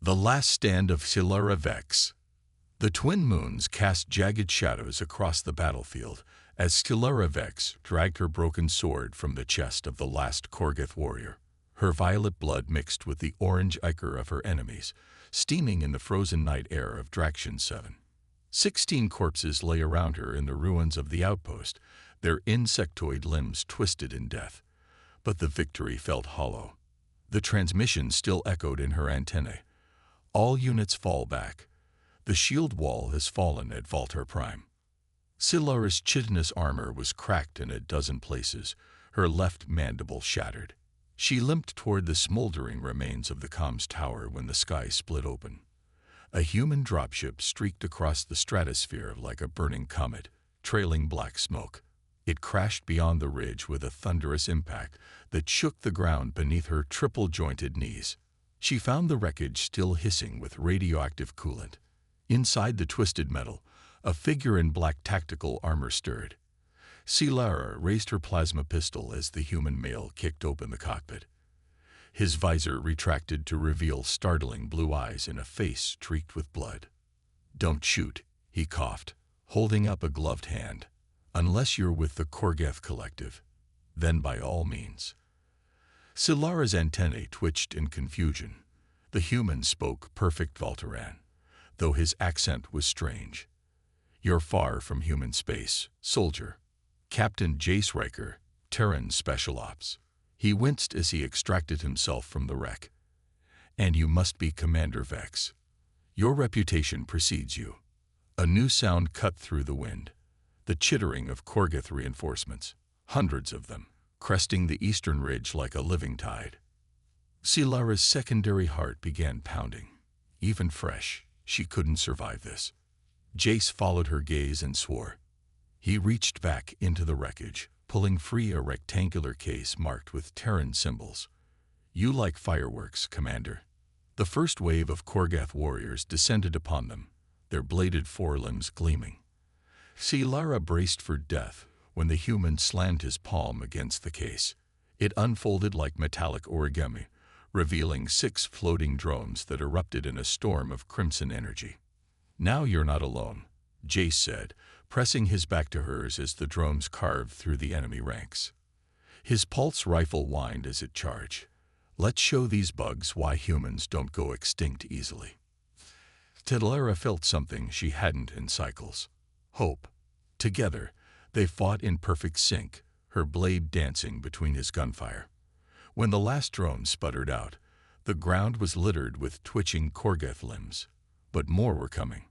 The Last Stand of Elyra Vex. The twin moons cast jagged shadows across the battlefield as Elyra Vex dragged her broken sword from the chest of the last Korgoth warrior, her violet blood mixed with the orange ichor of her enemies, steaming in the frozen night air of Draction 7. 16 corpses lay around her in the ruins of the outpost, their insectoid limbs twisted in death. But the victory felt hollow. The transmission still echoed in her antennae. All units fall back. The shield wall has fallen at Valtar Prime. Elyra's chitinous armor was cracked in a dozen places, her left mandible shattered. She limped toward the smoldering remains of the comms tower when the sky split open. A human dropship streaked across the stratosphere like a burning comet, trailing black smoke. It crashed beyond the ridge with a thunderous impact that shook the ground beneath her triple-jointed knees. She found the wreckage still hissing with radioactive coolant. Inside the twisted metal, a figure in black tactical armor stirred. Elyra raised her plasma pistol as the human male kicked open the cockpit. His visor retracted to reveal startling blue eyes and a face streaked with blood. "Don't shoot," he coughed, holding up a gloved hand. "Unless you're with the Korgoth Collective, then by all means." Elyra's antennae twitched in confusion. The human spoke perfect Valtaran, though his accent was strange. "You're far from human space, soldier. Captain Jace Riker, Terran Special Ops." He winced as he extracted himself from the wreck. "And you must be Commander Vex. Your reputation precedes you." A new sound cut through the wind. The chittering of Korgoth reinforcements, hundreds of them, cresting the eastern ridge like a living tide. Elyra's secondary heart began pounding. Even fresh, she couldn't survive this. Jace followed her gaze and swore. He reached back into the wreckage, pulling free a rectangular case marked with Terran symbols. "You like fireworks, Commander." The first wave of Korgoth warriors descended upon them, their bladed forelimbs gleaming. Elyra braced for death when the human slammed his palm against the case. It unfolded like metallic origami, revealing 6 floating drones that erupted in a storm of crimson energy. "Now you're not alone," Jace said, pressing his back to hers as the drones carved through the enemy ranks. His pulse rifle whined as it charged. "Let's show these bugs why humans don't go extinct easily." Elyra felt something she hadn't in cycles. Hope. Together, they fought in perfect sync, her blade dancing between his gunfire. When the last drone sputtered out, the ground was littered with twitching Korgoth limbs. But more were coming.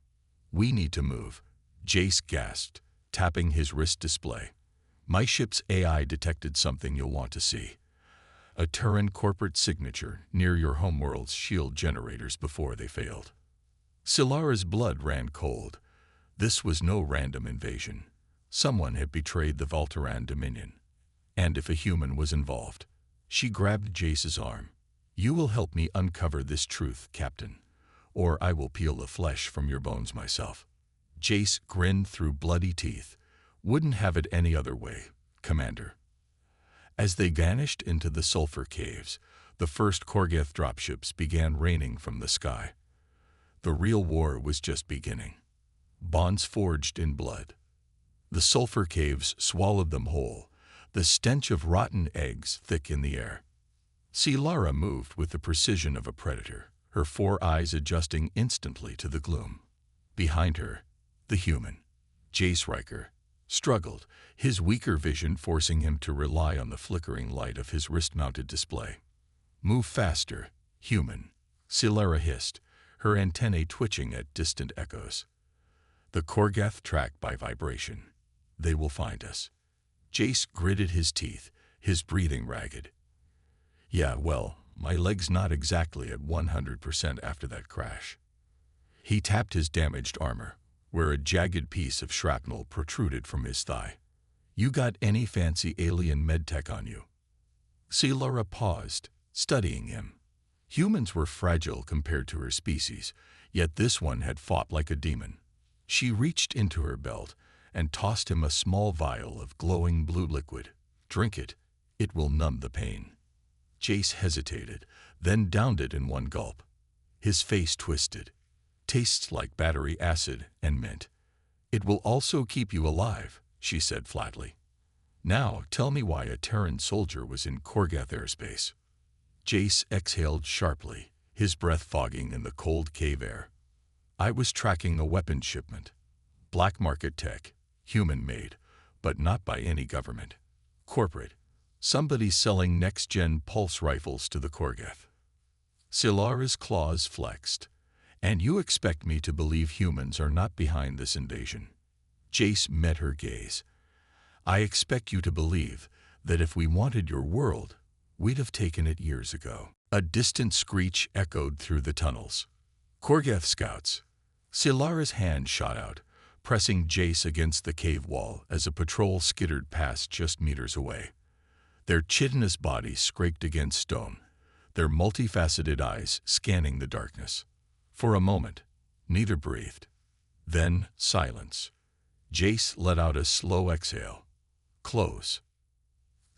"We need to move," Jace gasped, tapping his wrist display. "My ship's AI detected something you'll want to see. A Terran corporate signature near your homeworld's shield generators before they failed." Elyra's blood ran cold. This was no random invasion. Someone had betrayed the Valtaran Dominion. And if a human was involved. She grabbed Jace's arm. "You will help me uncover this truth, Captain, or I will peel the flesh from your bones myself." Jace grinned through bloody teeth. "Wouldn't have it any other way, Commander." As they vanished into the sulfur caves, the first Korgoth dropships began raining from the sky. The real war was just beginning. Bonds forged in blood. The sulfur caves swallowed them whole, the stench of rotten eggs thick in the air. Elyra moved with the precision of a predator, her 4 eyes adjusting instantly to the gloom. Behind her, the human, Jace Riker, struggled, his weaker vision forcing him to rely on the flickering light of his wrist-mounted display. "Move faster, human," Elyra hissed, her antennae twitching at distant echoes. "The Korgoth track by vibration. They will find us." Jace gritted his teeth, his breathing ragged. "Yeah, well, my leg's not exactly at 100% after that crash." He tapped his damaged armor, where a jagged piece of shrapnel protruded from his thigh. "You got any fancy alien medtech on you?" Elyra paused, studying him. Humans were fragile compared to her species, yet this one had fought like a demon. She reached into her belt and tossed him a small vial of glowing blue liquid. "Drink it. It will numb the pain." Jace hesitated, then downed it in one gulp. His face twisted. Tastes like battery acid and mint. It will also keep you alive, she said flatly. Now tell me why a Terran soldier was in Korgath airspace. Jace exhaled sharply, his breath fogging in the cold cave air. I was tracking a weapons shipment. Black market tech, human-made, but not by any government. Corporate. Somebody selling next-gen pulse rifles to the Korgath. Elyra's claws flexed. And you expect me to believe humans are not behind this invasion? Jace met her gaze. I expect you to believe that if we wanted your world, we'd have taken it years ago. A distant screech echoed through the tunnels. Korgath scouts. Elyra's hand shot out, pressing Jace against the cave wall as a patrol skittered past just meters away. Their chitinous bodies scraped against stone, their multifaceted eyes scanning the darkness. For a moment, neither breathed. Then, silence. Jace let out a slow exhale. Close.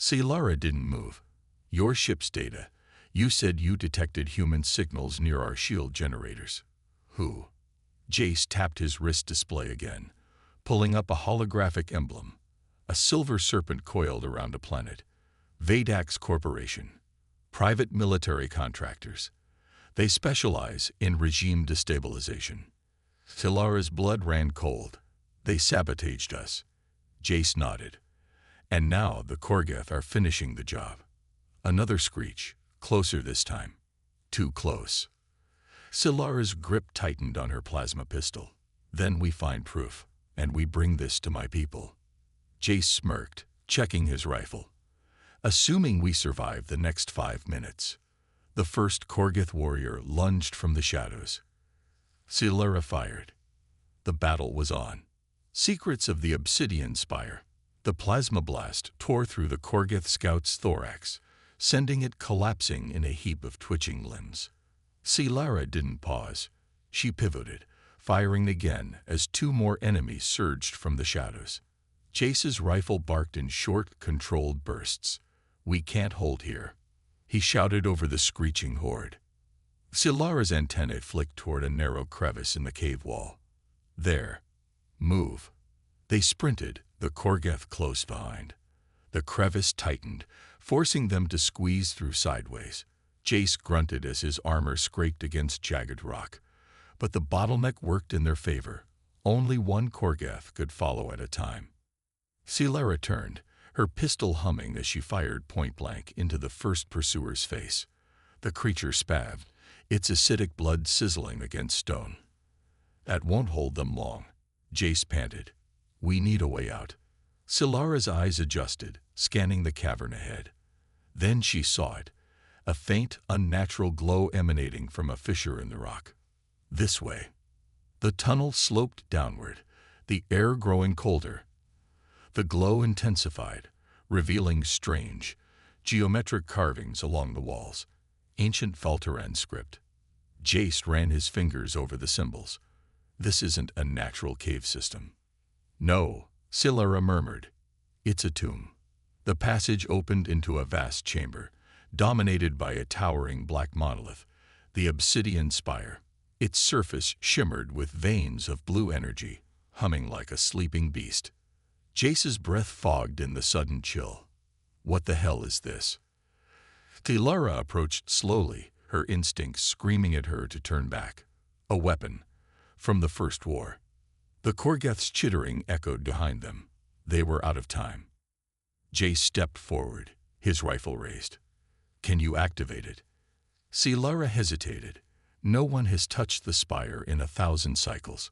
Elyra didn't move. Your ship's data. You said you detected human signals near our shield generators. Who? Jace tapped his wrist display again, pulling up a holographic emblem. A silver serpent coiled around a planet. Vadax Corporation. Private military contractors. They specialize in regime destabilization. Elyra's blood ran cold. They sabotaged us. Jace nodded. And now the Korgath are finishing the job. Another screech, closer this time. Too close. Elyra's grip tightened on her plasma pistol. Then we find proof, and we bring this to my people. Jace smirked, checking his rifle. Assuming we survive the next 5 minutes. The first Korgath warrior lunged from the shadows. Elyra fired. The battle was on. Secrets of the Obsidian Spire. The plasma blast tore through the Korgath scout's thorax, sending it collapsing in a heap of twitching limbs. Elyra didn't pause. She pivoted, firing again as 2 more enemies surged from the shadows. Jace's rifle barked in short, controlled bursts. We can't hold here. He shouted over the screeching horde. Elyra's antennae flicked toward a narrow crevice in the cave wall. There. Move. They sprinted, the Korgath close behind. The crevice tightened, forcing them to squeeze through sideways. Jace grunted as his armor scraped against jagged rock. But the bottleneck worked in their favor. Only one Korgath could follow at a time. Elyra turned, her pistol humming as she fired point-blank into the first pursuer's face. The creature spazzed, its acidic blood sizzling against stone. That won't hold them long, Jace panted. We need a way out. Elyra's eyes adjusted, scanning the cavern ahead. Then she saw it, a faint, unnatural glow emanating from a fissure in the rock. This way. The tunnel sloped downward, the air growing colder. The glow intensified, revealing strange, geometric carvings along the walls, ancient Falteran script. Jace ran his fingers over the symbols. This isn't a natural cave system. No, Elyra murmured. It's a tomb. The passage opened into a vast chamber, dominated by a towering black monolith, the Obsidian Spire. Its surface shimmered with veins of blue energy, humming like a sleeping beast. Jace's breath fogged in the sudden chill. What the hell is this? Elyra approached slowly, her instincts screaming at her to turn back. A weapon. From the First War. The Korgath's chittering echoed behind them. They were out of time. Jace stepped forward, his rifle raised. Can you activate it? Elyra hesitated. No one has touched the spire in 1,000 cycles.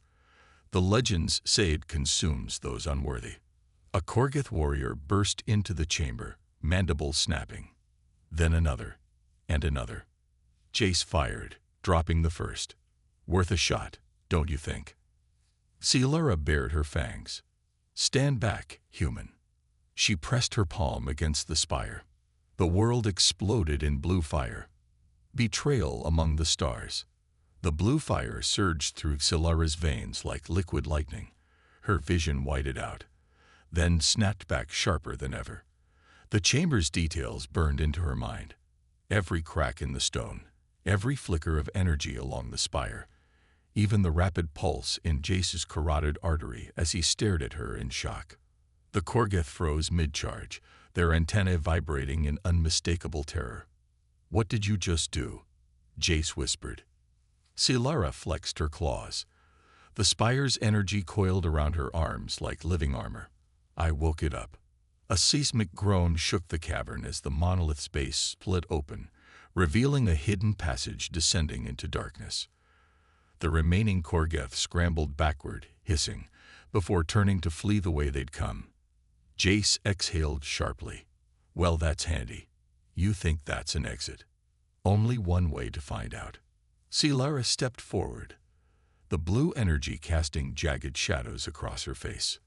The legends say it consumes those unworthy. A Korgath warrior burst into the chamber, mandibles snapping. Then another, and another. Jace fired, dropping the first. Worth a shot, don't you think? Elyra bared her fangs. Stand back, human. She pressed her palm against the spire. The world exploded in blue fire. Betrayal among the stars. The blue fire surged through Elyra's veins like liquid lightning. Her vision whited out, then snapped back sharper than ever. The chamber's details burned into her mind. Every crack in the stone, Every flicker of energy along the spire, even the rapid pulse in Jace's carotid artery as he stared at her in shock. The Korgoth froze mid-charge, their antennae vibrating in unmistakable terror. "What did you just do?" Jace whispered. Elyra flexed her claws. The spire's energy coiled around her arms like living armor. "I woke it up." A seismic groan shook the cavern as the monolith's base split open, revealing a hidden passage descending into darkness. The remaining Korgoth scrambled backward, hissing, before turning to flee the way they'd come. Jace exhaled sharply. "Well, that's handy. You think that's an exit?" "Only one way to find out." Elyra stepped forward, the blue energy casting jagged shadows across her face.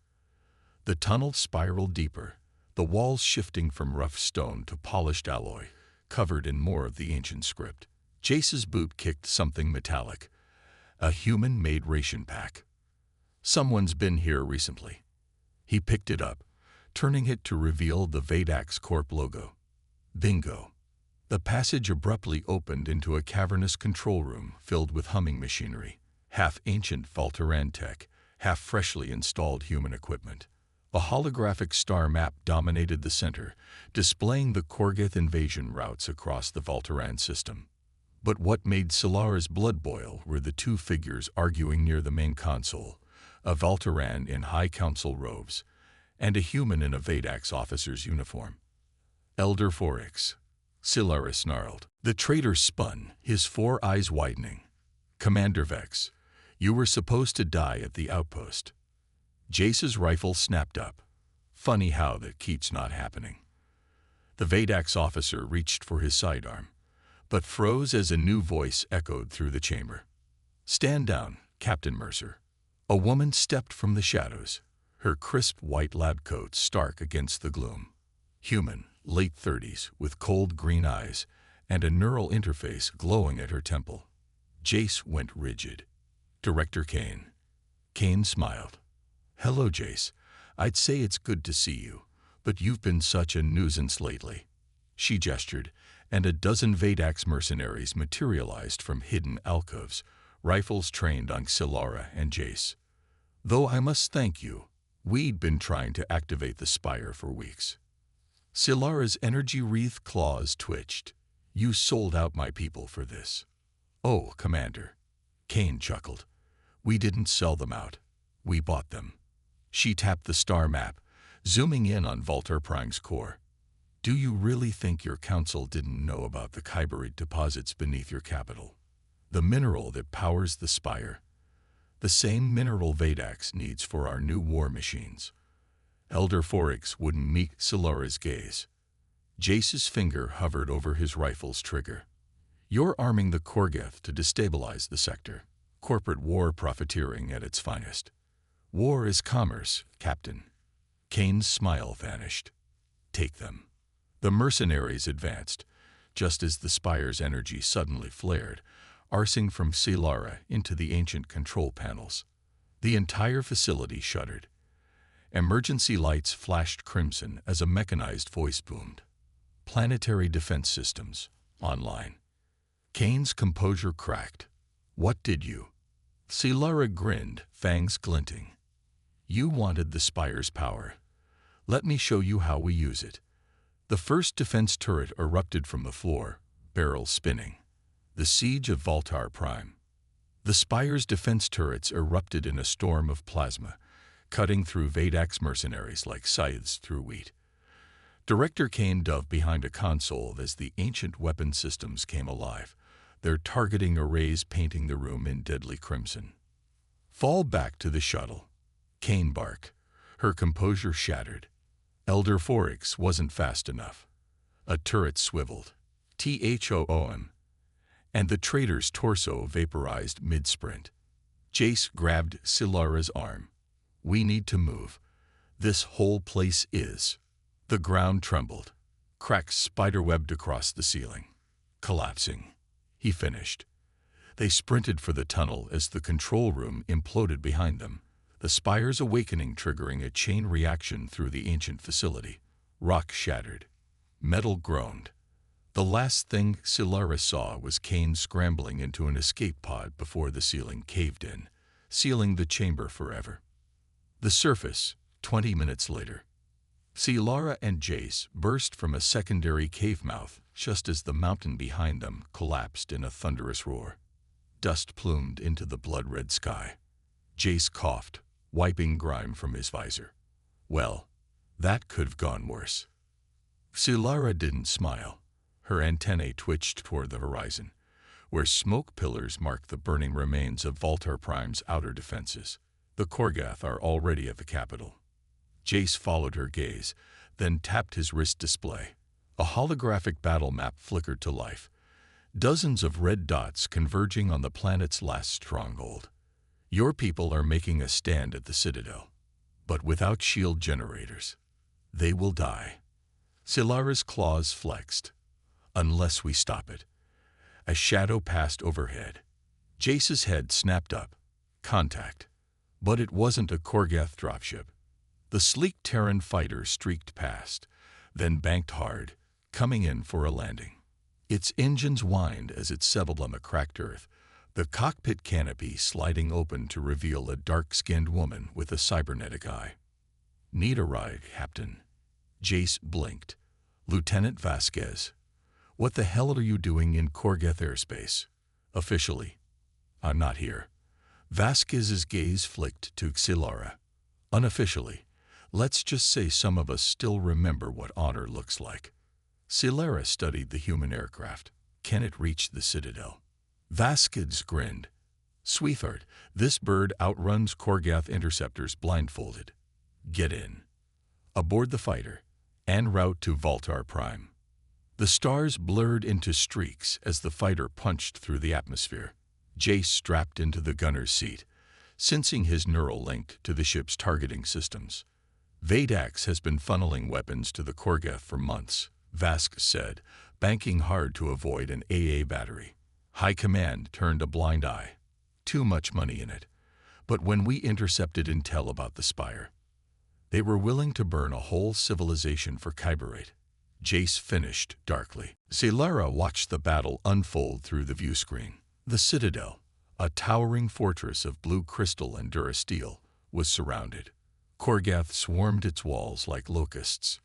The tunnel spiraled deeper, the walls shifting from rough stone to polished alloy, covered in more of the ancient script. Jace's boot kicked something metallic, a human-made ration pack. "Someone's been here recently." He picked it up, turning it to reveal the Vedax Corp logo. Bingo. The passage abruptly opened into a cavernous control room filled with humming machinery, half ancient Voltaran tech, half freshly installed human equipment. A holographic star map dominated the center, displaying the Korgoth invasion routes across the Voltaran system. But what made Elyra's blood boil were the two figures arguing near the main console, a Voltaran in High Council robes, and a human in a Vedax officer's uniform. "Elder Foryx," Elyra snarled. The traitor spun, his four eyes widening. "Commander Vex, you were supposed to die at the outpost." Jace's rifle snapped up. Funny how that keeps not happening. The Vedax officer reached for his sidearm, but froze as a new voice echoed through the chamber. "Stand down, Captain Mercer." A woman stepped from the shadows, her crisp white lab coat stark against the gloom. Human, late 30s, with cold green eyes and a neural interface glowing at her temple. Jace went rigid. "Director Kane." Kane smiled. "Hello, Jace. I'd say it's good to see you, but you've been such a nuisance lately." She gestured, and a dozen Vedax mercenaries materialized from hidden alcoves, rifles trained on Elyra and Jace. "Though I must thank you, we'd been trying to activate the spire for weeks." Elyra's energy-wreathed claws twitched. "You sold out my people for this." "Oh, Commander." Kane chuckled. "We didn't sell them out. We bought them." She tapped the star map, zooming in on Voltar Prime's core. "Do you really think your council didn't know about the Kyberite deposits beneath your capital? The mineral that powers the spire. The same mineral Vedax needs for our new war machines." Elder Foryx wouldn't meet Elyra's gaze. Jace's finger hovered over his rifle's trigger. "You're arming the Korgoth to destabilize the sector. Corporate war profiteering at its finest." "War is commerce, Captain." Kane's smile vanished. "Take them." The mercenaries advanced, just as the spire's energy suddenly flared, arsing from Elyra into the ancient control panels. The entire facility shuddered. Emergency lights flashed crimson as a mechanized voice boomed. "Planetary defense systems, online." Kane's composure cracked. "What did you?" Elyra grinned, fangs glinting. "You wanted the spire's power. Let me show you how we use it." The first defense turret erupted from the floor, barrels spinning. The siege of Voltar Prime. The spire's defense turrets erupted in a storm of plasma, cutting through Vedax mercenaries like scythes through wheat. Director Kane dove behind a console as the ancient weapon systems came alive, their targeting arrays painting the room in deadly crimson. "Fall back to the shuttle." Kane barked, her composure shattered. Elder Foryx wasn't fast enough. A turret swiveled. THOOM. And the traitor's torso vaporized mid-sprint. Jace grabbed Elyra's arm. "We need to move. This whole place is." The ground trembled. Cracks spiderwebbed across the ceiling. "Collapsing," he finished. They sprinted for the tunnel as the control room imploded behind them, the spire's awakening triggering a chain reaction through the ancient facility. Rock shattered. Metal groaned. The last thing Elyra saw was Kane scrambling into an escape pod before the ceiling caved in, sealing the chamber forever. The surface, 20 minutes later. Elyra and Jace burst from a secondary cave mouth just as the mountain behind them collapsed in a thunderous roar. Dust plumed into the blood-red sky. Jace coughed, wiping grime from his visor. Well, that could have gone worse. Elyra didn't smile. Her antennae twitched toward the horizon, where smoke pillars marked the burning remains of Voltar Prime's outer defenses. The Korgath are already at the capital. Jace followed her gaze, then tapped his wrist display. A holographic battle map flickered to life, dozens of red dots converging on the planet's last stronghold. Your people are making a stand at the Citadel, but without shield generators. They will die. Elyra's claws flexed. Unless we stop it. A shadow passed overhead. Jace's head snapped up. Contact. But it wasn't a Korgath dropship. The sleek Terran fighter streaked past, then banked hard, coming in for a landing. Its engines whined as it settled on the cracked earth, the cockpit canopy sliding open to reveal a dark-skinned woman with a cybernetic eye. Need a ride, Captain? Jace blinked. Lieutenant Vasquez. What the hell are you doing in Korgath airspace? Officially. I'm not here. Vasquez's gaze flicked to Elyra. Unofficially. Let's just say some of us still remember what honor looks like. Elyra studied the human aircraft. Can it reach the Citadel? Vasquez grinned. Sweetheart, this bird outruns Korgath interceptors blindfolded. Get in. Aboard the fighter. En route to Voltar Prime. The stars blurred into streaks as the fighter punched through the atmosphere. Jace strapped into the gunner's seat, sensing his neural link to the ship's targeting systems. Vadax has been funneling weapons to the Korgath for months, Vask said, banking hard to avoid an AA battery. High Command turned a blind eye. Too much money in it. But when we intercepted intel about the Spire, they were willing to burn a whole civilization for Kyberate. Jace finished darkly. Elyra watched the battle unfold through the view screen. The Citadel, a towering fortress of blue crystal and durasteel, was surrounded. Korgath swarmed its walls like locusts.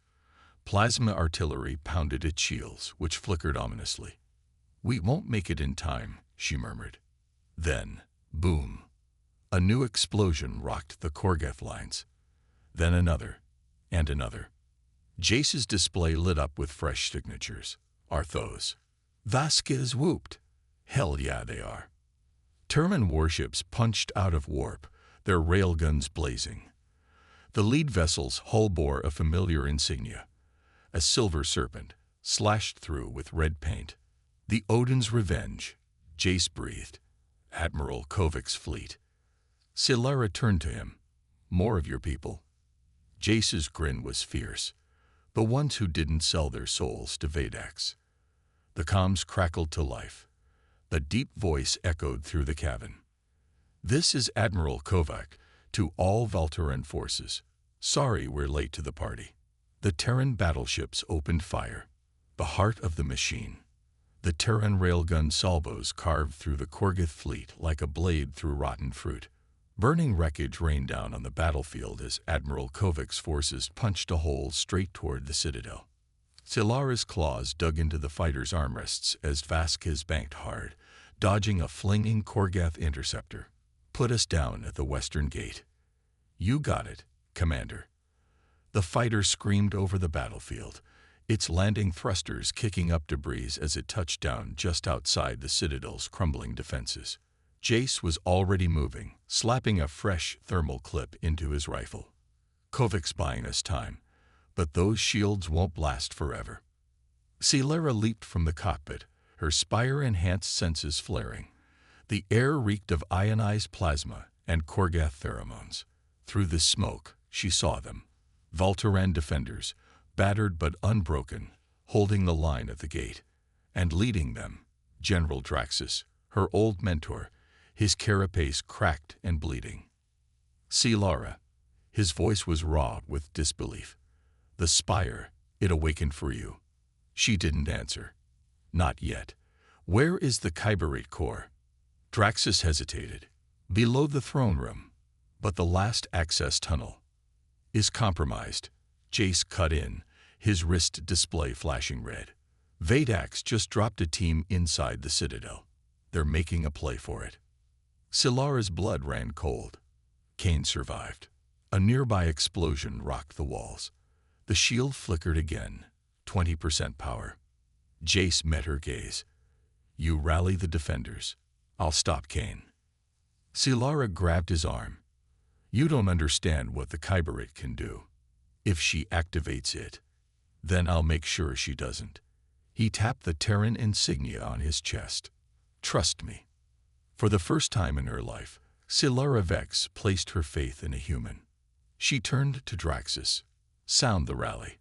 Plasma artillery pounded its shields, which flickered ominously. We won't make it in time, she murmured. Then, boom. A new explosion rocked the Korgath lines. Then another, and another. Jace's display lit up with fresh signatures. Arthos. Vasquez whooped. Hell yeah, they are. Terran warships punched out of warp, their railguns blazing. The lead vessel's hull bore a familiar insignia, a silver serpent, slashed through with red paint. The Odin's Revenge, Jace breathed. Admiral Kovac's fleet. Elyra turned to him. More of your people. Jace's grin was fierce. The ones who didn't sell their souls to Vadax. The comms crackled to life. The deep voice echoed through the cabin. This is Admiral Kovac, to all Voltaran forces. Sorry we're late to the party. The Terran battleships opened fire. The heart of the machine. The Terran railgun salvos carved through the Korgath fleet like a blade through rotten fruit. Burning wreckage rained down on the battlefield as Admiral Kovac's forces punched a hole straight toward the Citadel. Elyra's claws dug into the fighter's armrests as Vasquez banked hard, dodging a flinging Korgath interceptor. Put us down at the western gate. You got it, Commander. The fighter screamed over the battlefield, its landing thrusters kicking up debris as it touched down just outside the Citadel's crumbling defenses. Jace was already moving, slapping a fresh thermal clip into his rifle. Kovac's buying us time, but those shields won't last forever. Elyra leaped from the cockpit, her Spire-enhanced senses flaring. The air reeked of ionized plasma and Korgath pheromones. Through the smoke, she saw them. Voltaran defenders, battered but unbroken, holding the line at the gate. And leading them, General Draxus, her old mentor, his carapace cracked and bleeding. Elyra. His voice was raw with disbelief. The Spire, it awakened for you. She didn't answer. Not yet. Where is the Kyberate core? Draxus hesitated. Below the throne room. But the last access tunnel is compromised. Jace cut in, his wrist display flashing red. Vadax just dropped a team inside the Citadel. They're making a play for it. Elyra's blood ran cold. Kayn survived. A nearby explosion rocked the walls. The shield flickered again, 20% power. Jace met her gaze. You rally the defenders. I'll stop Kayn. Elyra grabbed his arm. You don't understand what the Kyberate can do. If she activates it, then I'll make sure she doesn't. He tapped the Terran insignia on his chest. Trust me. For the first time in her life, Elyra Vex placed her faith in a human. She turned to Draxus. Sound the rally.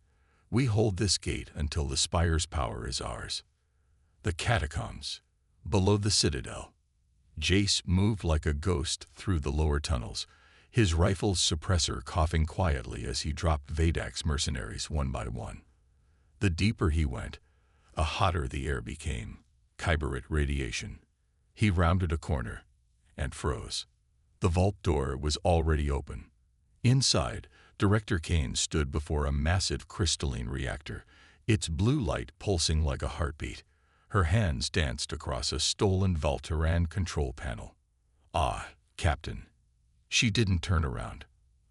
We hold this gate until the Spire's power is ours. The catacombs, below the Citadel. Jace moved like a ghost through the lower tunnels, his rifle's suppressor coughing quietly as he dropped Vadax mercenaries one by one. The deeper he went, the hotter the air became. Kyberate radiation. He rounded a corner and froze. The vault door was already open. Inside, Director Kayn stood before a massive crystalline reactor, its blue light pulsing like a heartbeat. Her hands danced across a stolen Valteran control panel. Ah, Captain. She didn't turn around.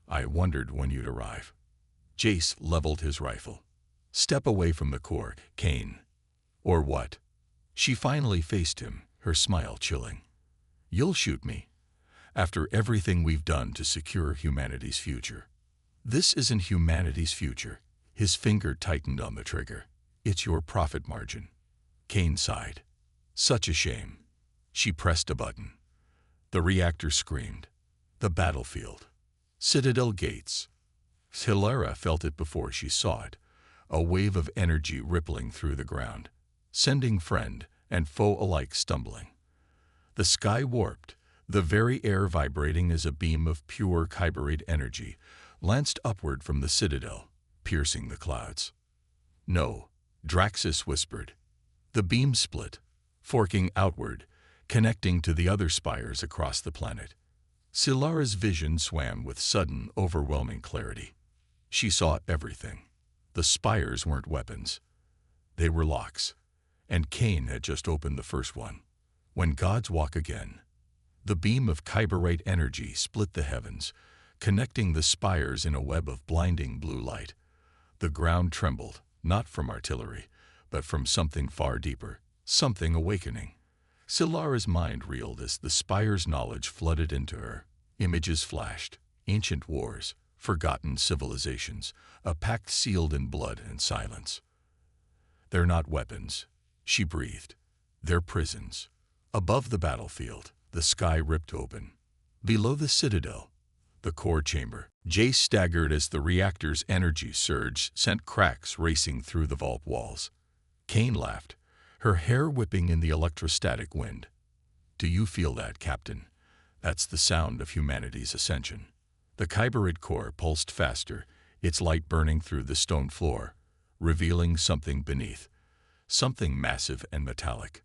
I wondered when you'd arrive. Jace leveled his rifle. Step away from the core, Kayn. Or what? She finally faced him, her smile chilling. You'll shoot me. After everything we've done to secure humanity's future. This isn't humanity's future. His finger tightened on the trigger. It's your profit margin. Kayn sighed. Such a shame. She pressed a button. The reactor screamed. The battlefield. Citadel gates. Elyra felt it before she saw it. A wave of energy rippling through the ground, sending friend and foe alike stumbling. The sky warped, the very air vibrating as a beam of pure Kyberate energy lanced upward from the Citadel, piercing the clouds. No, Draxus whispered. The beam split, forking outward, connecting to the other spires across the planet. Elyra's vision swam with sudden, overwhelming clarity. She saw everything. The spires weren't weapons. They were locks. And Kayn had just opened the first one. When gods walk again. The beam of Kyberate energy split the heavens, connecting the spires in a web of blinding blue light. The ground trembled, not from artillery, but from something far deeper, something awakening. Elyra's mind reeled as the spire's knowledge flooded into her. Images flashed, ancient wars, forgotten civilizations, a pact sealed in blood and silence. They're not weapons, she breathed. They're prisons. Above the battlefield, the sky ripped open. Below the Citadel, the core chamber. Jace staggered as the reactor's energy surge sent cracks racing through the vault walls. Kayn laughed, her hair whipping in the electrostatic wind. Do you feel that, Captain? That's the sound of humanity's ascension. The Kyberate core pulsed faster, its light burning through the stone floor, revealing something beneath, something massive and metallic.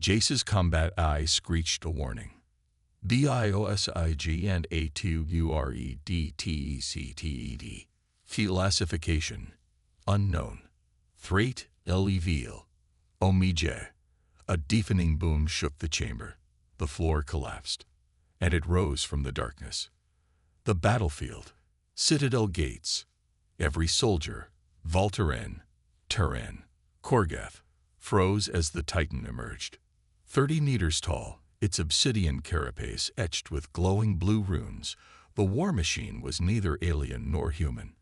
Jace's combat eye screeched a warning. BIOSIG and A2UREDTECTED. Classification. Unknown. Threat Level. Omije. A deafening boom shook the chamber. The floor collapsed. And it rose from the darkness. The battlefield. Citadel gates. Every soldier, Valteran, Terran, Korgath, froze as the Titan emerged. 30 meters tall, its obsidian carapace etched with glowing blue runes, the war machine was neither alien nor human.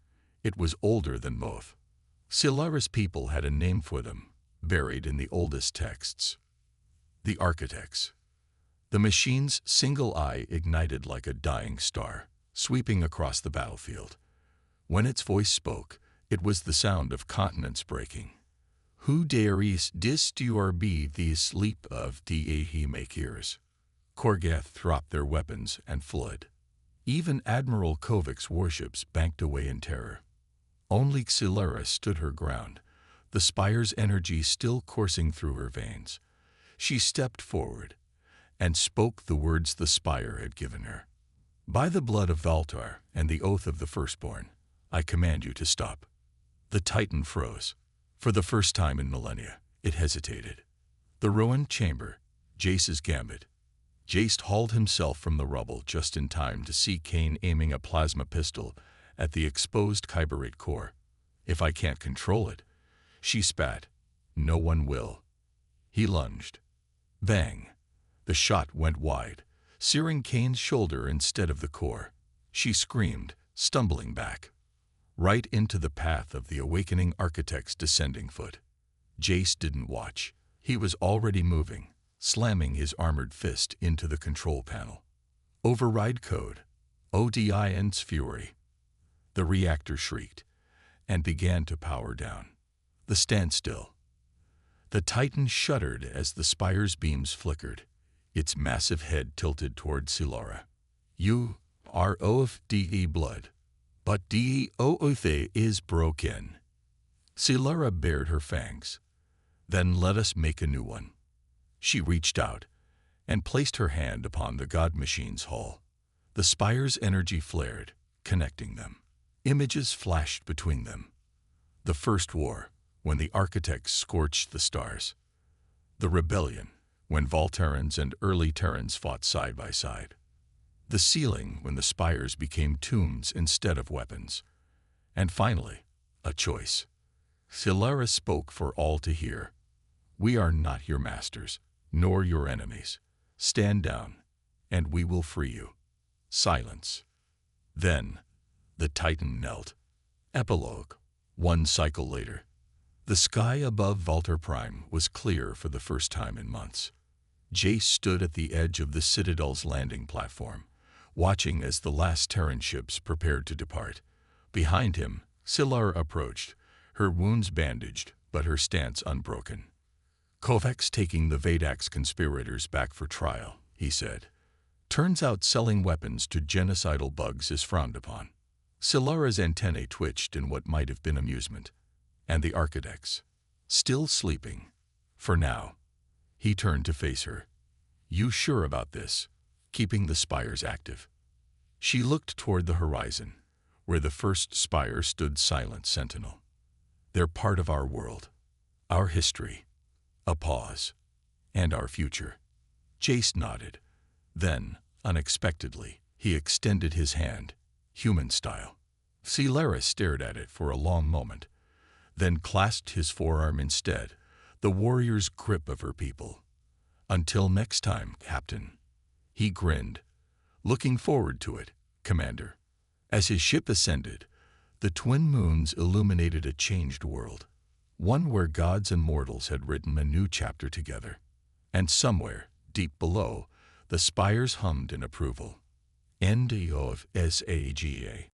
It was older than both. Elyra's people had a name for them, buried in the oldest texts. The Architects. The machine's single eye ignited like a dying star, sweeping across the battlefield. When its voice spoke, it was the sound of continents breaking. Who dares disturb the sleep of the Makirs? Korgath dropped their weapons and fled. Even Admiral Kovac's warships banked away in terror. Only Elyra stood her ground, the spire's energy still coursing through her veins. She stepped forward and spoke the words the spire had given her. "By the blood of Valtar and the oath of the firstborn, I command you to stop." The Titan froze. For the first time in millennia, it hesitated. The ruined chamber, Jace's gambit. Jace hauled himself from the rubble just in time to see Kain aiming a plasma pistol at the exposed Kyberate core. "If I can't control it," she spat, "no one will." He lunged. Bang! The shot went wide, searing Kain's shoulder instead of the core. She screamed, stumbling back, right into the path of the awakening architect's descending foot. Jace didn't watch. He was already moving, slamming his armored fist into the control panel. "Override code. Odine's fury." The reactor shrieked and began to power down. The standstill. The Titan shuddered as the spire's beams flickered, its massive head tilted toward Elyra. "You are of the blood, but the oath is broken." Elyra bared her fangs. "Then let us make a new one." She reached out and placed her hand upon the god machine's hull. The spire's energy flared, connecting them. Images flashed between them. The First War, when the architects scorched the stars. The Rebellion, when Volterrans and early Terrans fought side by side. The ceiling, when the spires became tombs instead of weapons. And finally, a choice. Elyra spoke for all to hear. "We are not your masters, nor your enemies. Stand down, and we will free you." Silence. Then, the Titan knelt. Epilogue. 1 cycle later. The sky above Valtar Prime was clear for the first time in months. Jace stood at the edge of the Citadel's landing platform, watching as the last Terran ships prepared to depart. Behind him, Elyra approached, her wounds bandaged, but her stance unbroken. "Kovac's taking the Vadax conspirators back for trial," he said. "Turns out selling weapons to genocidal bugs is frowned upon." Elyra's antennae twitched in what might have been amusement. And the architects, still sleeping, for now. He turned to face her. "You sure about this? Keeping the spires active?" She looked toward the horizon, where the first spire stood silent sentinel. "They're part of our world, our history." A pause. "And our future." Jace nodded. Then, unexpectedly, he extended his hand, human style. Elyra stared at it for a long moment, then clasped his forearm instead, the warrior's grip of her people. "Until next time, Captain." He grinned. "Looking forward to it, Commander." As his ship ascended, the twin moons illuminated a changed world, one where gods and mortals had written a new chapter together. And somewhere, deep below, the spires hummed in approval. End of SAGA.